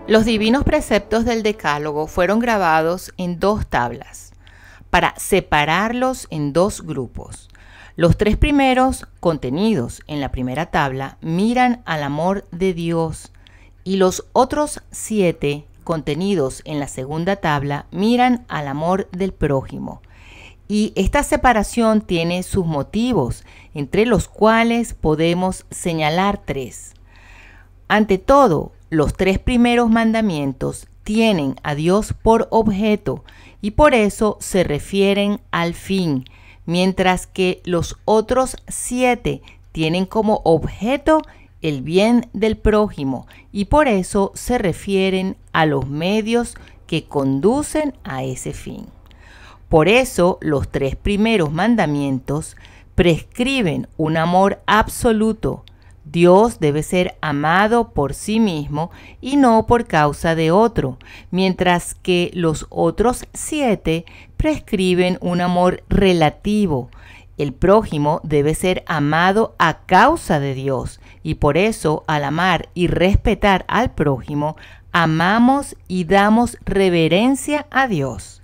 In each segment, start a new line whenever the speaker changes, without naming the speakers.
Los divinos preceptos del Decálogo fueron grabados en 2 tablas, para separarlos en 2 grupos. Los 3 primeros, contenidos en la primera tabla, miran al amor de Dios, y los otros 7, contenidos en la segunda tabla, miran al amor del prójimo. Y esta separación tiene sus motivos, entre los cuales podemos señalar 3. Ante todo, los 3 primeros mandamientos tienen a Dios por objeto y por eso se refieren al fin, mientras que los otros 7 tienen como objeto el bien del prójimo y por eso se refieren a los medios que conducen a ese fin. Por eso los 3 primeros mandamientos prescriben un amor absoluto. Dios debe ser amado por sí mismo y no por causa de otro, mientras que los otros 7 prescriben un amor relativo. El prójimo debe ser amado a causa de Dios y por eso al amar y respetar al prójimo, amamos y damos reverencia a Dios.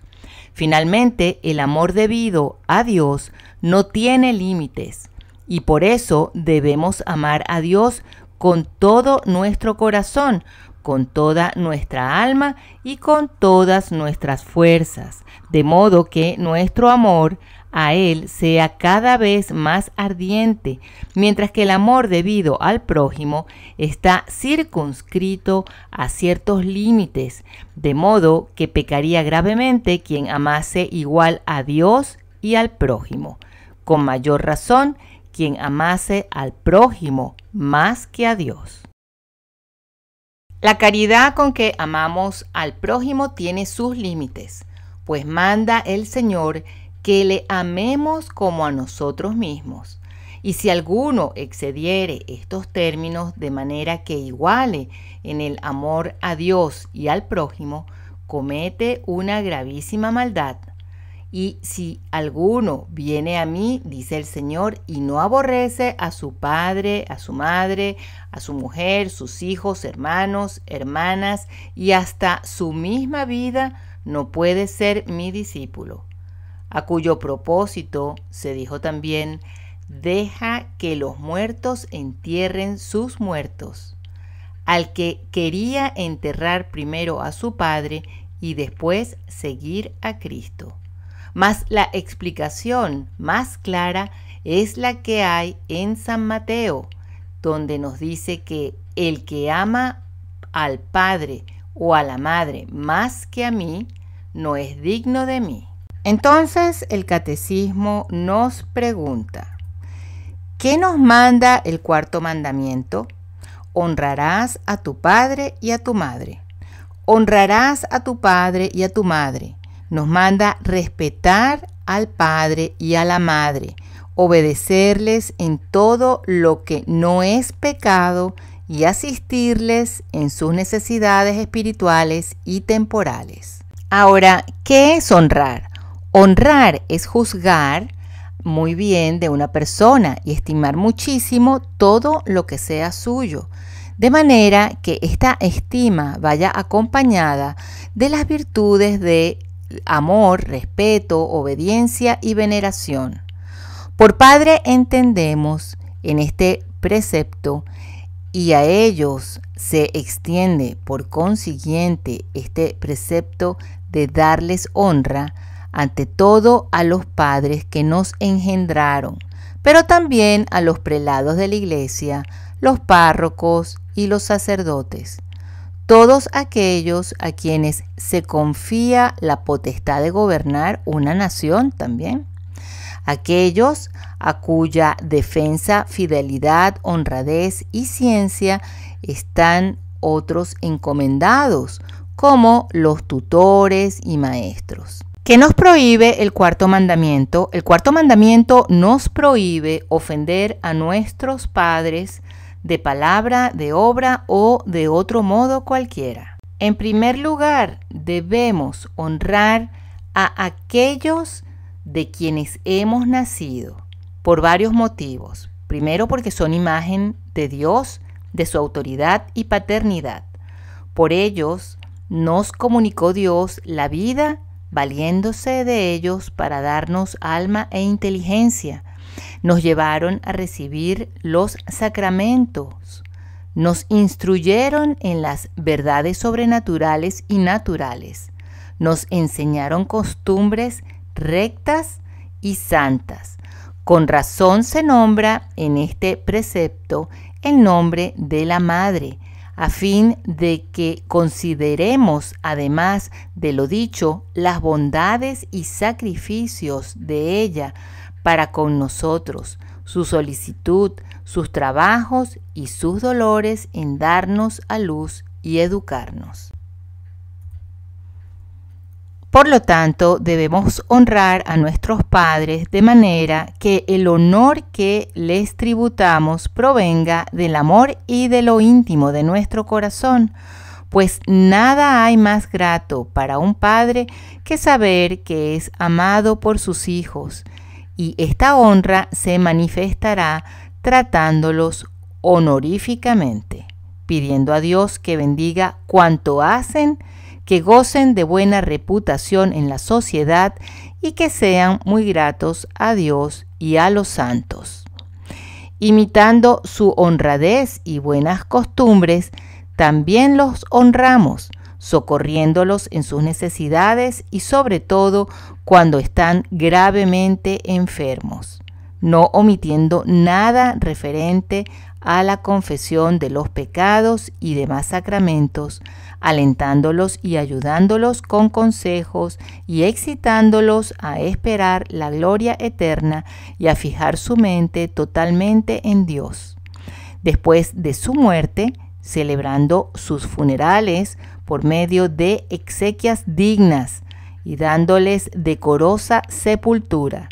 Finalmente, el amor debido a Dios no tiene límites. Y por eso debemos amar a Dios con todo nuestro corazón, con toda nuestra alma y con todas nuestras fuerzas, de modo que nuestro amor a Él sea cada vez más ardiente, mientras que el amor debido al prójimo está circunscrito a ciertos límites, de modo que pecaría gravemente quien amase igual a Dios y al prójimo. Con mayor razón, quien amase al prójimo más que a Dios. La caridad con que amamos al prójimo tiene sus límites, pues manda el Señor que le amemos como a nosotros mismos. Y si alguno excediere estos términos de manera que iguale en el amor a Dios y al prójimo, comete una gravísima maldad. Y si alguno viene a mí, dice el Señor, y no aborrece a su padre, a su madre, a su mujer, sus hijos, hermanos, hermanas y hasta su misma vida, no puede ser mi discípulo. A cuyo propósito se dijo también, deja que los muertos entierren sus muertos. Al que quería enterrar primero a su padre y después seguir a Cristo. Mas la explicación más clara es la que hay en San Mateo, donde nos dice que el que ama al padre o a la madre más que a mí, no es digno de mí. Entonces el catecismo nos pregunta, ¿qué nos manda el 4º mandamiento? Honrarás a tu padre y a tu madre. Honrarás a tu padre y a tu madre. Nos manda respetar al padre y a la madre, obedecerles en todo lo que no es pecado y asistirles en sus necesidades espirituales y temporales. Ahora, ¿qué es honrar? Honrar es juzgar muy bien de una persona y estimar muchísimo todo lo que sea suyo, de manera que esta estima vaya acompañada de las virtudes de amor, respeto, obediencia y veneración. Por padre entendemos en este precepto y a ellos se extiende por consiguiente este precepto de darles honra ante todo a los padres que nos engendraron, pero también a los prelados de la iglesia, los párrocos y los sacerdotes. Todos aquellos a quienes se confía la potestad de gobernar una nación también. Aquellos a cuya defensa, fidelidad, honradez y ciencia están otros encomendados, como los tutores y maestros. ¿Qué nos prohíbe el 4º mandamiento? El 4º mandamiento nos prohíbe ofender a nuestros padres de palabra, de obra o de otro modo cualquiera. En primer lugar, debemos honrar a aquellos de quienes hemos nacido por varios motivos. Primero, porque son imagen de Dios, de su autoridad y paternidad. Por ellos nos comunicó Dios la vida, valiéndose de ellos para darnos alma e inteligencia. Nos llevaron a recibir los sacramentos. Nos instruyeron en las verdades sobrenaturales y naturales. Nos enseñaron costumbres rectas y santas. Con razón se nombra en este precepto el nombre de la Madre, a fin de que consideremos, además de lo dicho, las bondades y sacrificios de ella para con nosotros, su solicitud, sus trabajos y sus dolores en darnos a luz y educarnos. Por lo tanto, debemos honrar a nuestros padres de manera que el honor que les tributamos provenga del amor y de lo íntimo de nuestro corazón, pues nada hay más grato para un padre que saber que es amado por sus hijos, y esta honra se manifestará tratándolos honoríficamente, pidiendo a Dios que bendiga cuanto hacen, que gocen de buena reputación en la sociedad y que sean muy gratos a Dios y a los santos. Imitando su honradez y buenas costumbres, también los honramos, socorriéndolos en sus necesidades y sobre todo cuando están gravemente enfermos, no omitiendo nada referente a la confesión de los pecados y demás sacramentos, alentándolos y ayudándolos con consejos y excitándolos a esperar la gloria eterna y a fijar su mente totalmente en Dios. Después de su muerte, celebrando sus funerales por medio de exequias dignas y dándoles decorosa sepultura,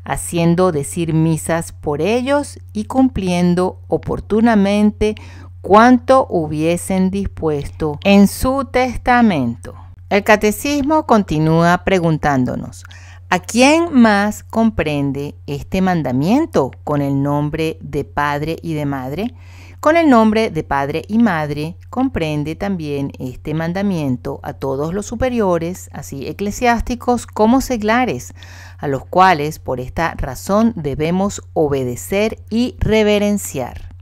haciendo decir misas por ellos y cumpliendo oportunamente cuanto hubiesen dispuesto en su testamento. El catecismo continúa preguntándonos: ¿a quién más comprende este mandamiento con el nombre de padre y de madre? Con el nombre de padre y madre comprende también este mandamiento a todos los superiores, así eclesiásticos como seglares, a los cuales por esta razón debemos obedecer y reverenciar.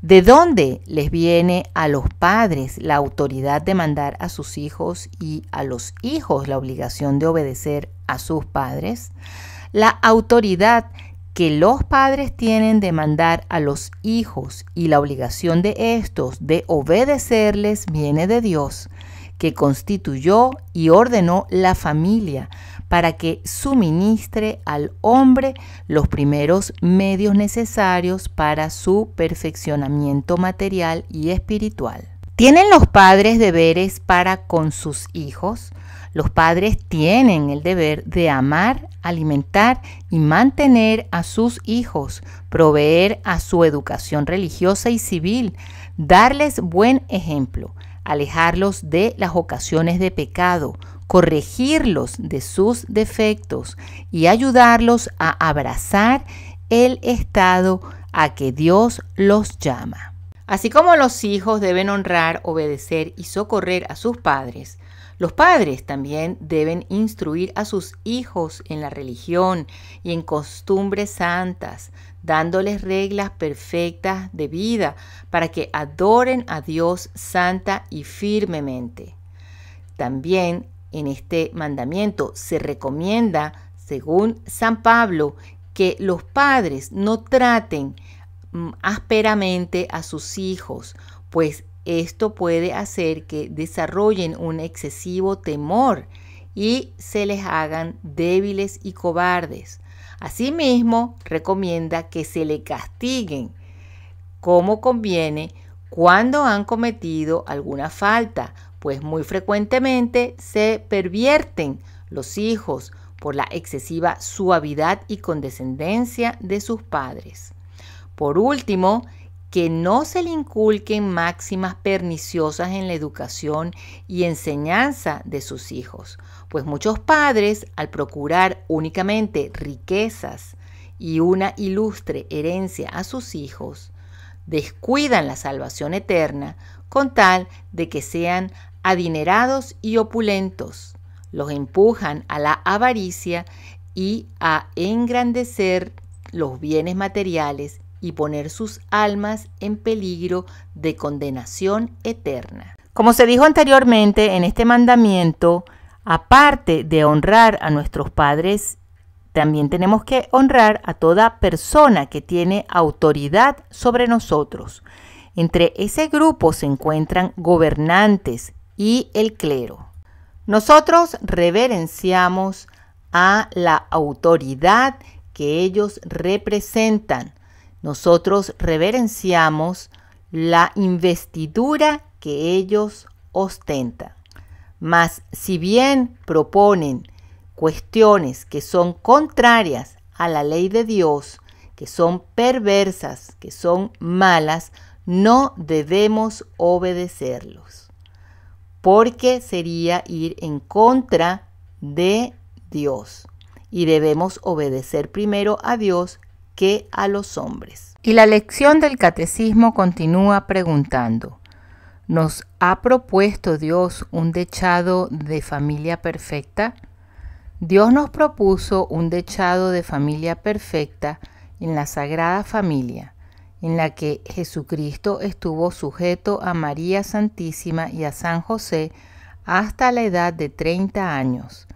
¿De dónde les viene a los padres la autoridad de mandar a sus hijos y a los hijos la obligación de obedecer a sus padres? La autoridad que los padres tienen de mandar a los hijos y la obligación de estos de obedecerles viene de Dios, que constituyó y ordenó la familia para que suministre al hombre los primeros medios necesarios para su perfeccionamiento material y espiritual. ¿Tienen los padres deberes para con sus hijos? Los padres tienen el deber de amar, alimentar y mantener a sus hijos, proveer a su educación religiosa y civil, darles buen ejemplo, alejarlos de las ocasiones de pecado, corregirlos de sus defectos y ayudarlos a abrazar el estado a que Dios los llama. Así como los hijos deben honrar, obedecer y socorrer a sus padres, los padres también deben instruir a sus hijos en la religión y en costumbres santas, dándoles reglas perfectas de vida para que adoren a Dios santa y firmemente. También en este mandamiento se recomienda, según San Pablo, que los padres no traten ásperamente a sus hijos, pues esto puede hacer que desarrollen un excesivo temor y se les hagan débiles y cobardes. Asimismo, recomienda que se le castiguen como conviene cuando han cometido alguna falta, pues muy frecuentemente se pervierten los hijos por la excesiva suavidad y condescendencia de sus padres. Por último, que no se le inculquen máximas perniciosas en la educación y enseñanza de sus hijos, pues muchos padres, al procurar únicamente riquezas y una ilustre herencia a sus hijos, descuidan la salvación eterna, con tal de que sean adinerados y opulentos. Los empujan a la avaricia y a engrandecer los bienes materiales y poner sus almas en peligro de condenación eterna. Como se dijo anteriormente, en este mandamiento, aparte de honrar a nuestros padres, también tenemos que honrar a toda persona que tiene autoridad sobre nosotros. Entre ese grupo se encuentran gobernantes y el clero. Nosotros reverenciamos a la autoridad que ellos representan. Nosotros reverenciamos la investidura que ellos ostentan. Mas si bien proponen cuestiones que son contrarias a la ley de Dios, que son perversas, que son malas, no debemos obedecerlos, porque sería ir en contra de Dios y debemos obedecer primero a Dios que a los hombres. Y la lección del catecismo continúa preguntando: ¿nos ha propuesto Dios un dechado de familia perfecta? Dios nos propuso un dechado de familia perfecta en la Sagrada Familia, en la que Jesucristo estuvo sujeto a María Santísima y a San José hasta la edad de 30 años.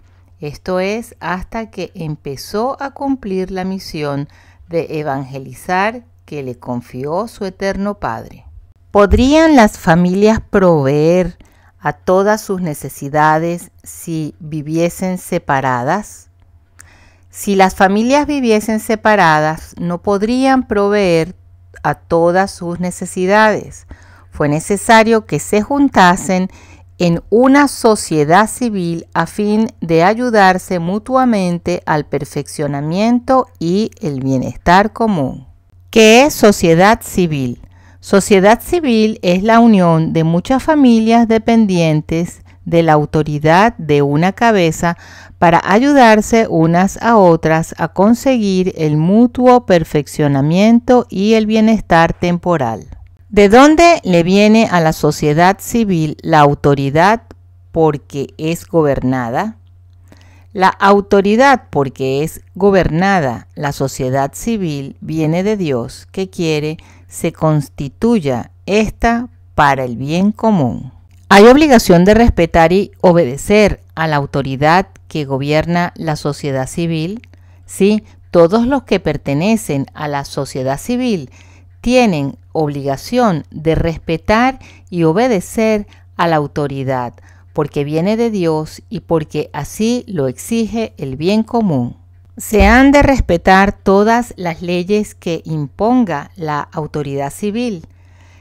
Esto es, hasta que empezó a cumplir la misión de evangelizar que le confió su eterno Padre. ¿Podrían las familias proveer a todas sus necesidades si viviesen separadas? Si las familias viviesen separadas, no podrían proveer a todas sus necesidades. Fue necesario que se juntasen en una sociedad civil a fin de ayudarse mutuamente al perfeccionamiento y el bienestar común. ¿Qué es sociedad civil? Sociedad civil es la unión de muchas familias dependientes de la autoridad de una cabeza para ayudarse unas a otras a conseguir el mutuo perfeccionamiento y el bienestar temporal. ¿De dónde le viene a la sociedad civil la autoridad? Porque es gobernada. La autoridad, porque es gobernada, la sociedad civil viene de Dios, que quiere se constituya esta para el bien común. Hay obligación de respetar y obedecer a la autoridad que gobierna la sociedad civil. Sí, todos los que pertenecen a la sociedad civil tienen obligación de respetar y obedecer a la autoridad, porque viene de Dios y porque así lo exige el bien común. Se han de respetar todas las leyes que imponga la autoridad civil.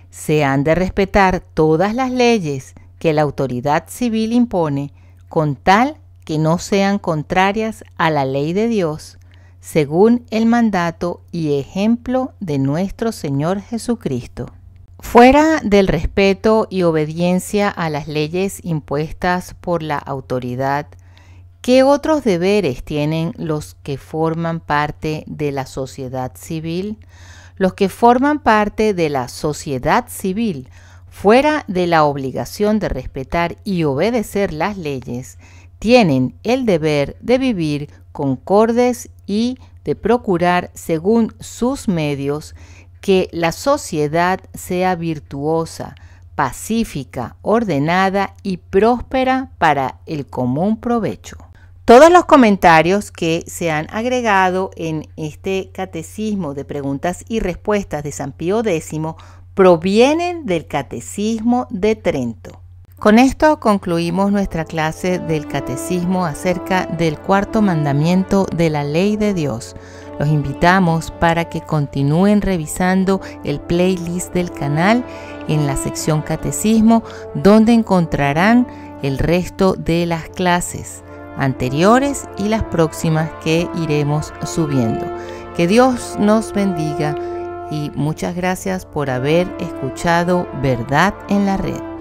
Se han de respetar todas las leyes que la autoridad civil impone, con tal que no sean contrarias a la ley de Dios, según el mandato y ejemplo de nuestro Señor Jesucristo. Fuera del respeto y obediencia a las leyes impuestas por la autoridad, ¿qué otros deberes tienen los que forman parte de la sociedad civil? Los que forman parte de la sociedad civil, fuera de la obligación de respetar y obedecer las leyes, tienen el deber de vivir concordes y de procurar, según sus medios, que la sociedad sea virtuosa, pacífica, ordenada y próspera para el común provecho. Todos los comentarios que se han agregado en este catecismo de preguntas y respuestas de San Pío X provienen del Catecismo de Trento. Con esto concluimos nuestra clase del catecismo acerca del cuarto mandamiento de la ley de Dios. Los invitamos para que continúen revisando el playlist del canal en la sección catecismo, donde encontrarán el resto de las clases anteriores y las próximas que iremos subiendo. Que Dios nos bendiga y muchas gracias por haber escuchado Verdad en la Red.